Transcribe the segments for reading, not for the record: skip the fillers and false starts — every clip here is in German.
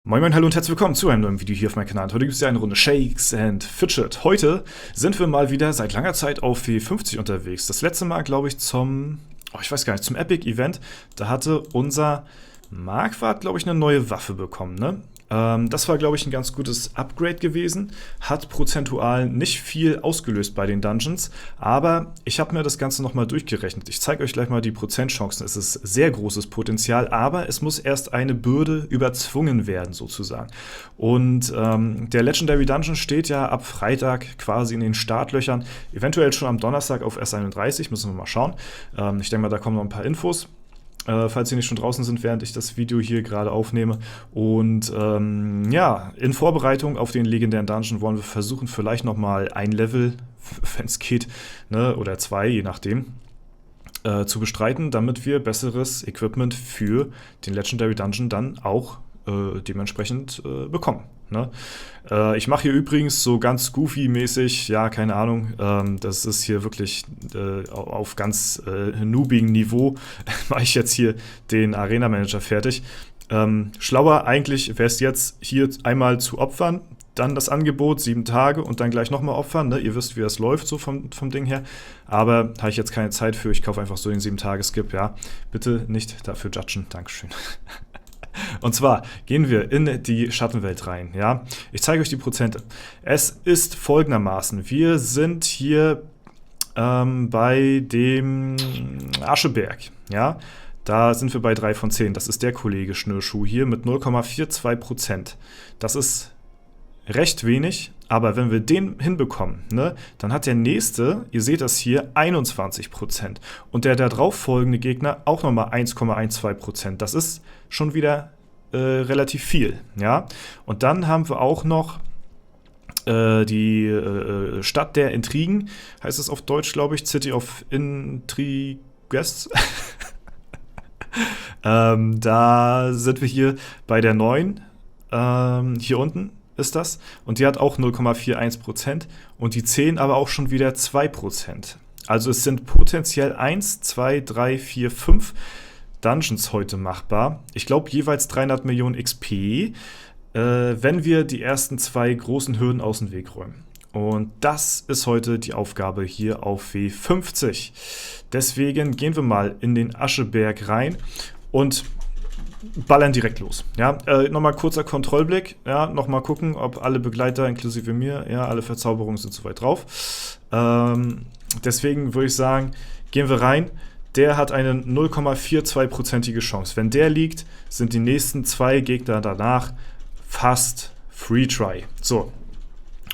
Moin Moin, hallo und herzlich willkommen zu einem neuen Video hier auf meinem Kanal. Heute gibt es ja eine Runde Shakes and Fidget. Heute sind wir mal wieder seit langer Zeit auf W50 unterwegs. Das letzte Mal, glaube ich, zum Epic Event. Da hatte unser Marquardt, glaube ich, eine neue Waffe bekommen, ne? Das war, glaube ich, ein ganz gutes Upgrade gewesen. Hat prozentual nicht viel ausgelöst bei den Dungeons, aber ich habe mir das Ganze nochmal durchgerechnet. Ich zeige euch gleich mal die Prozentchancen. Es ist sehr großes Potenzial, aber es muss erst eine Bürde überzwungen werden, sozusagen. Und der Legendary Dungeon steht ja ab Freitag quasi in den Startlöchern. Eventuell schon am Donnerstag auf S31, müssen wir mal schauen. Ich denke mal, da kommen noch ein paar Infos. Falls sie nicht schon draußen sind, während ich das Video hier gerade aufnehme. Und ja, in Vorbereitung auf den legendären Dungeon wollen wir versuchen, vielleicht nochmal ein Level, wenn es geht, ne, oder 2, je nachdem, zu bestreiten, damit wir besseres Equipment für den Legendary Dungeon dann auch dementsprechend bekommen. Ne? Ich mache hier übrigens so ganz Goofy-mäßig, ja, keine Ahnung, das ist hier wirklich auf ganz noobigen Niveau, mache ich jetzt hier den Arena-Manager fertig. Schlauer eigentlich wäre es jetzt hier einmal zu opfern, dann das Angebot, 7 Tage und dann gleich nochmal opfern. Ne? Ihr wisst, wie das läuft so vom Ding her. Aber habe ich jetzt keine Zeit für, ich kaufe einfach so den 7-Tage-Skip, ja. Bitte nicht dafür judgen, Dankeschön. Und zwar gehen wir in die Schattenwelt rein, ja. Ich zeige euch die Prozente. Es ist folgendermaßen, wir sind hier bei dem Ascheberg, ja. Da sind wir bei 3 von 10. Das ist der Kollege Schnürschuh hier mit 0,42%. Das ist recht wenig, aber wenn wir den hinbekommen, ne, dann hat der nächste, ihr seht das hier, 21%. Und der darauf folgende Gegner auch nochmal 1,12%. Das ist schon wieder relativ viel, ja. Und dann haben wir auch noch die Stadt der Intrigen, heißt es auf Deutsch, glaube ich, City of Intrigues. Da sind wir hier bei der 9, hier unten ist das. Und die hat auch 0,41% und die 10 aber auch schon wieder 2%. Also es sind potenziell 1, 2, 3, 4, 5 Dungeons heute machbar. Ich glaube jeweils 300 Millionen XP, wenn wir die ersten 2 großen Hürden aus dem Weg räumen. Und das ist heute die Aufgabe hier auf W50. Deswegen gehen wir mal in den Ascheberg rein und ballern direkt los. Ja, nochmal kurzer Kontrollblick. Ja, nochmal gucken, ob alle Begleiter inklusive mir, ja, alle Verzauberungen sind soweit drauf. Deswegen würde ich sagen, gehen wir rein. Der hat eine 0,42%ige Chance. Wenn der liegt, sind die nächsten 2 Gegner danach fast Free Try. So.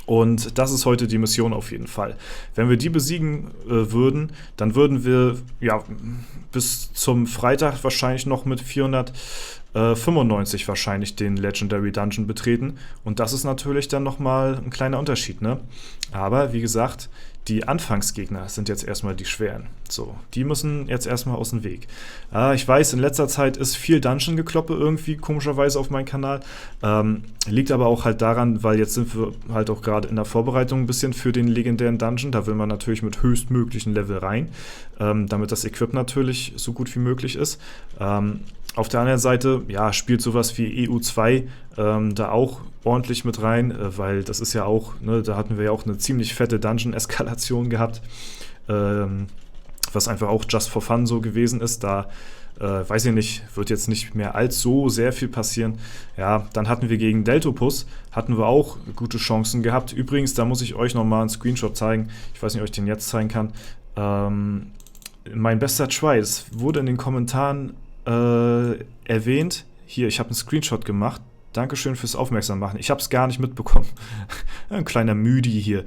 Und das ist heute die Mission auf jeden Fall. Wenn wir die besiegen würden, dann würden wir ja bis zum Freitag wahrscheinlich noch mit 495 wahrscheinlich den Legendary Dungeon betreten. Und das ist natürlich dann nochmal ein kleiner Unterschied, ne? Aber wie gesagt, die Anfangsgegner sind jetzt erstmal die schweren. So, die müssen jetzt erstmal aus dem Weg. Ich weiß, in letzter Zeit ist viel Dungeon-Gekloppe irgendwie komischerweise auf meinem Kanal. Liegt aber auch halt daran, weil jetzt sind wir halt auch gerade in der Vorbereitung ein bisschen für den legendären Dungeon. Da will man natürlich mit höchstmöglichen Level rein, damit das Equip natürlich so gut wie möglich ist. Auf der anderen Seite, ja, spielt sowas wie EU2 da auch ordentlich mit rein, weil das ist ja auch, ne, da hatten wir ja auch eine ziemlich fette Dungeon-Eskalation gehabt, was einfach auch just for fun so gewesen ist. Da, weiß ich nicht, wird jetzt nicht mehr allzu sehr viel passieren. Ja, dann hatten wir gegen Deltopus, hatten wir auch gute Chancen gehabt. Übrigens, da muss ich euch nochmal einen Screenshot zeigen. Ich weiß nicht, ob ich den jetzt zeigen kann. Mein bester Try, es wurde in den Kommentaren erwähnt. Hier, ich habe einen Screenshot gemacht. Dankeschön fürs Aufmerksammachen. Ich habe es gar nicht mitbekommen. Ein kleiner Müdi hier.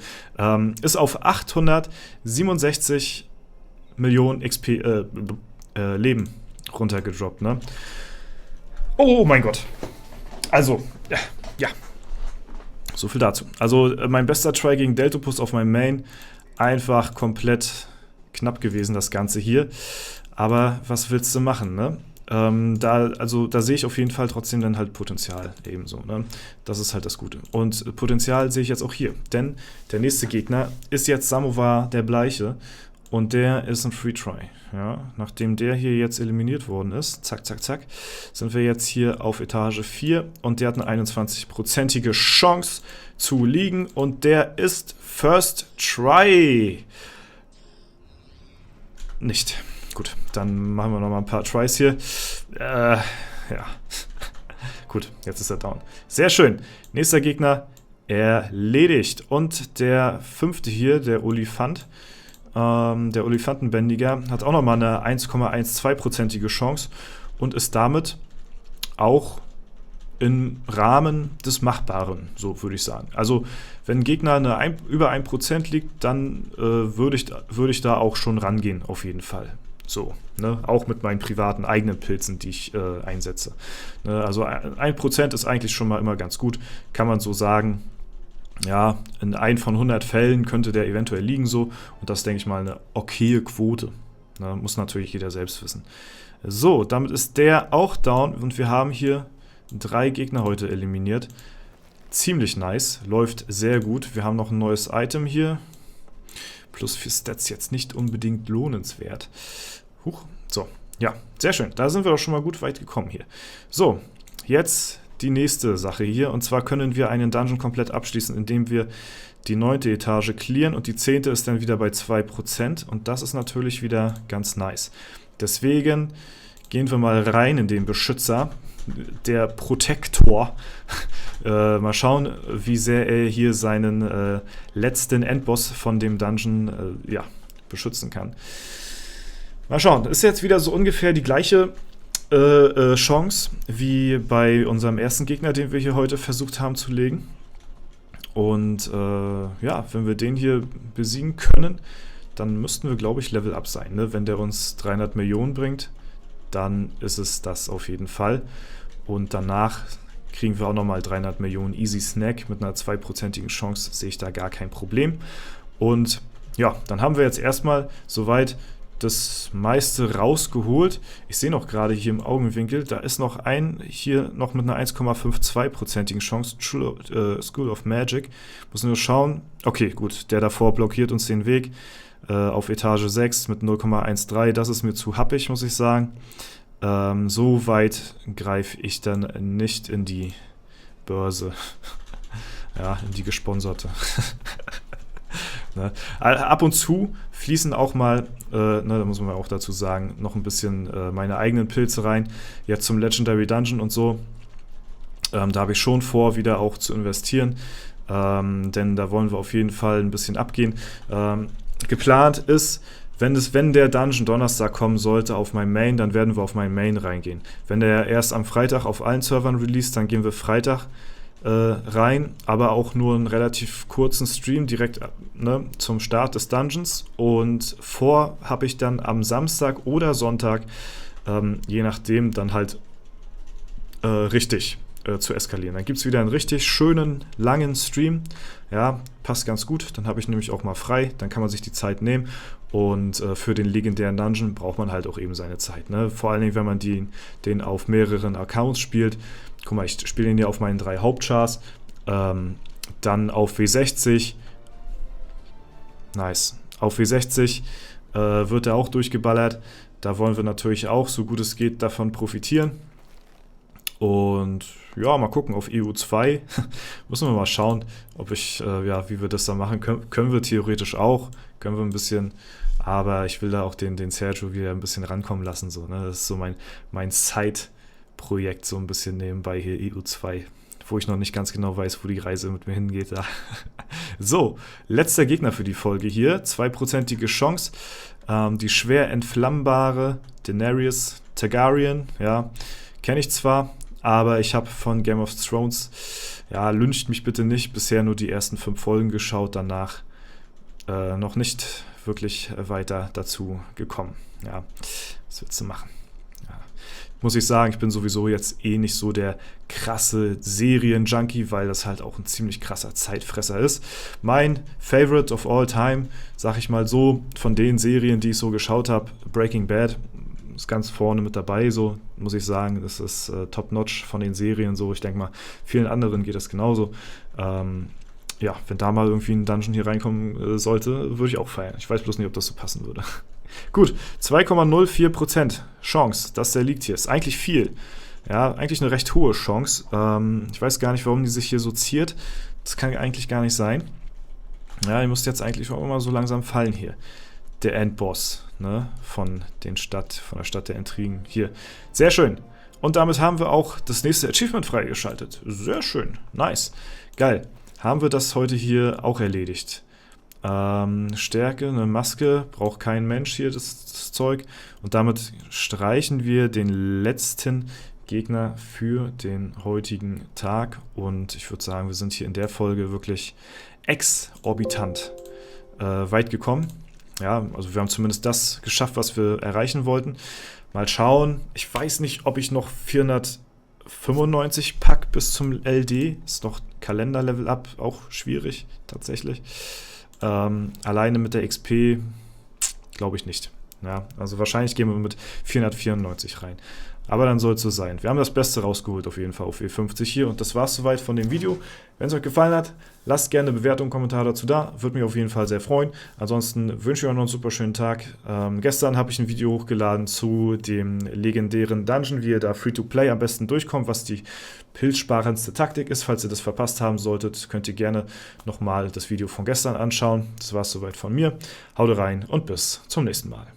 Ist auf 867 Millionen XP Leben runtergedroppt, ne? Oh mein Gott. Also, ja. So viel dazu. Also, mein bester Try gegen Deltopus auf meinem Main. Einfach komplett knapp gewesen, das Ganze hier. Aber was willst du machen, ne? Da sehe ich auf jeden Fall trotzdem dann halt Potenzial ebenso, ne? Das ist halt das Gute. Und Potenzial sehe ich jetzt auch hier, denn der nächste Gegner ist jetzt Samovar der Bleiche Und der ist ein Free Try. Ja, nachdem der hier jetzt eliminiert worden ist, zack, zack, zack, sind wir jetzt hier auf Etage 4 und der hat eine 21%ige Chance zu liegen und der ist First Try. Nicht. Gut, dann machen wir nochmal ein paar Tries hier. Ja. Gut, jetzt ist er down. Sehr schön. Nächster Gegner erledigt. Und der 5. hier, der Olifant, der Olifantenbändiger, hat auch nochmal eine 1,12%ige Chance und ist damit auch im Rahmen des Machbaren, so würde ich sagen. Also, wenn ein Gegner über 1% liegt, dann würde ich da auch schon rangehen, auf jeden Fall. So, ne? Auch mit meinen privaten eigenen Pilzen, die ich einsetze. Ne? Also 1% ist eigentlich schon mal immer ganz gut, kann man so sagen. Ja, in 1 von 100 Fällen könnte der eventuell liegen so. Und das, denke ich mal, eine okaye Quote. Ne? Muss natürlich jeder selbst wissen. So, damit ist der auch down. Und wir haben hier 3 Gegner heute eliminiert. Ziemlich nice, läuft sehr gut. Wir haben noch ein neues Item hier. Plus für Stats jetzt nicht unbedingt lohnenswert. Huch, so, ja, sehr schön. Da sind wir doch schon mal gut weit gekommen hier. So, jetzt die nächste Sache hier. Und zwar können wir einen Dungeon komplett abschließen, indem wir die 9. Etage clearen und die 10. ist dann wieder bei 2%. Und das ist natürlich wieder ganz nice. Deswegen gehen wir mal rein in den Beschützer, der Protektor. Mal schauen, wie sehr er hier seinen letzten Endboss von dem Dungeon beschützen kann. Mal schauen, ist jetzt wieder so ungefähr die gleiche Chance wie bei unserem ersten Gegner, den wir hier heute versucht haben zu legen. Und wenn wir den hier besiegen können, dann müssten wir, glaube ich, Level Up sein. Ne? Wenn der uns 300 Millionen bringt, dann ist es das auf jeden Fall. Und danach kriegen wir auch nochmal 300 Millionen Easy Snack mit einer 2%igen Chance, sehe ich da gar kein Problem. Und ja, dann haben wir jetzt erstmal soweit das meiste rausgeholt. Ich sehe noch gerade hier im Augenwinkel, da ist noch hier noch mit einer 1,52%igen Chance, School of Magic. Müssen wir schauen. Okay, gut, der davor blockiert uns den Weg auf Etage 6 mit 0,13. Das ist mir zu happig, muss ich sagen. So weit greife ich dann nicht in die Börse. Ja, in die gesponserte. Ne? Ab und zu fließen auch mal, da muss man auch dazu sagen, noch ein bisschen meine eigenen Pilze rein. Jetzt zum Legendary Dungeon und so. Da habe ich schon vor, wieder auch zu investieren. Denn da wollen wir auf jeden Fall ein bisschen abgehen. Geplant ist, wenn der Dungeon Donnerstag kommen sollte auf meinem Main, dann werden wir auf meinen Main reingehen. Wenn der erst am Freitag auf allen Servern released, dann gehen wir Freitag rein, aber auch nur einen relativ kurzen Stream direkt zum Start des Dungeons. Und habe ich dann am Samstag oder Sonntag, je nachdem, dann halt richtig zu eskalieren. Dann gibt es wieder einen richtig schönen, langen Stream. Ja, passt ganz gut. Dann habe ich nämlich auch mal frei. Dann kann man sich die Zeit nehmen. Und für den legendären Dungeon braucht man halt auch eben seine Zeit. Ne? Vor allen Dingen, wenn man den auf mehreren Accounts spielt. Guck mal, ich spiele ihn ja auf meinen 3 Hauptchars. Dann auf W60. Nice. Auf W60 wird er auch durchgeballert. Da wollen wir natürlich auch, so gut es geht, davon profitieren. Und ja, mal gucken, auf EU2 müssen wir mal schauen, wie wir das da machen können. Können wir theoretisch auch, können wir ein bisschen, aber ich will da auch den Sergio wieder ein bisschen rankommen lassen. So, ne? Das ist so mein Side-Projekt, so ein bisschen nebenbei hier EU2, wo ich noch nicht ganz genau weiß, wo die Reise mit mir hingeht. Da. So, letzter Gegner für die Folge hier, 2%ige Chance, die schwer entflammbare Daenerys Targaryen, ja, kenne ich zwar, aber ich habe von Game of Thrones, ja, lyncht mich bitte nicht, bisher nur die ersten 5 Folgen geschaut, danach noch nicht wirklich weiter dazu gekommen. Ja, was willst du machen? Ja. Muss ich sagen, ich bin sowieso jetzt nicht so der krasse Serien-Junkie, weil das halt auch ein ziemlich krasser Zeitfresser ist. Mein Favorite of all time, sag ich mal so, von den Serien, die ich so geschaut habe, Breaking Bad, ist ganz vorne mit dabei, so muss ich sagen. Das ist top-notch von den Serien so. Ich denke mal, vielen anderen geht das genauso. ja, wenn da mal irgendwie ein Dungeon hier reinkommen sollte, würde ich auch feiern. Ich weiß bloß nicht, ob das so passen würde. Gut, 2,04% Chance, dass der liegt hier. Ist eigentlich viel. Ja, eigentlich eine recht hohe Chance. Ich weiß gar nicht, warum die sich hier so ziert. Das kann eigentlich gar nicht sein. Ja, ihr müsst jetzt eigentlich auch immer so langsam fallen hier. Der Endboss, ne, von der Stadt der Intrigen. Hier. Sehr schön. Und damit haben wir auch das nächste Achievement freigeschaltet. Sehr schön. Nice. Geil. Haben wir das heute hier auch erledigt. Stärke, eine Maske, braucht kein Mensch hier das Zeug. Und damit streichen wir den letzten Gegner für den heutigen Tag. Und ich würde sagen, wir sind hier in der Folge wirklich exorbitant weit gekommen. Ja, also wir haben zumindest das geschafft, was wir erreichen wollten. Mal schauen. Ich weiß nicht, ob ich noch 495 pack bis zum LD. Ist noch Kalender-Level-Up, auch schwierig tatsächlich. Alleine mit der XP glaube ich nicht. Ja, also wahrscheinlich gehen wir mit 494 rein. Aber dann soll es so sein. Wir haben das Beste rausgeholt auf jeden Fall auf E50 hier. Und das war es soweit von dem Video. Wenn es euch gefallen hat, lasst gerne eine Bewertung, Kommentar dazu da. Würde mich auf jeden Fall sehr freuen. Ansonsten wünsche ich euch noch einen super schönen Tag. Gestern habe ich ein Video hochgeladen zu dem legendären Dungeon, wie ihr da Free-to-Play am besten durchkommt, was die pilzsparendste Taktik ist. Falls ihr das verpasst haben solltet, könnt ihr gerne nochmal das Video von gestern anschauen. Das war es soweit von mir. Haut rein und bis zum nächsten Mal.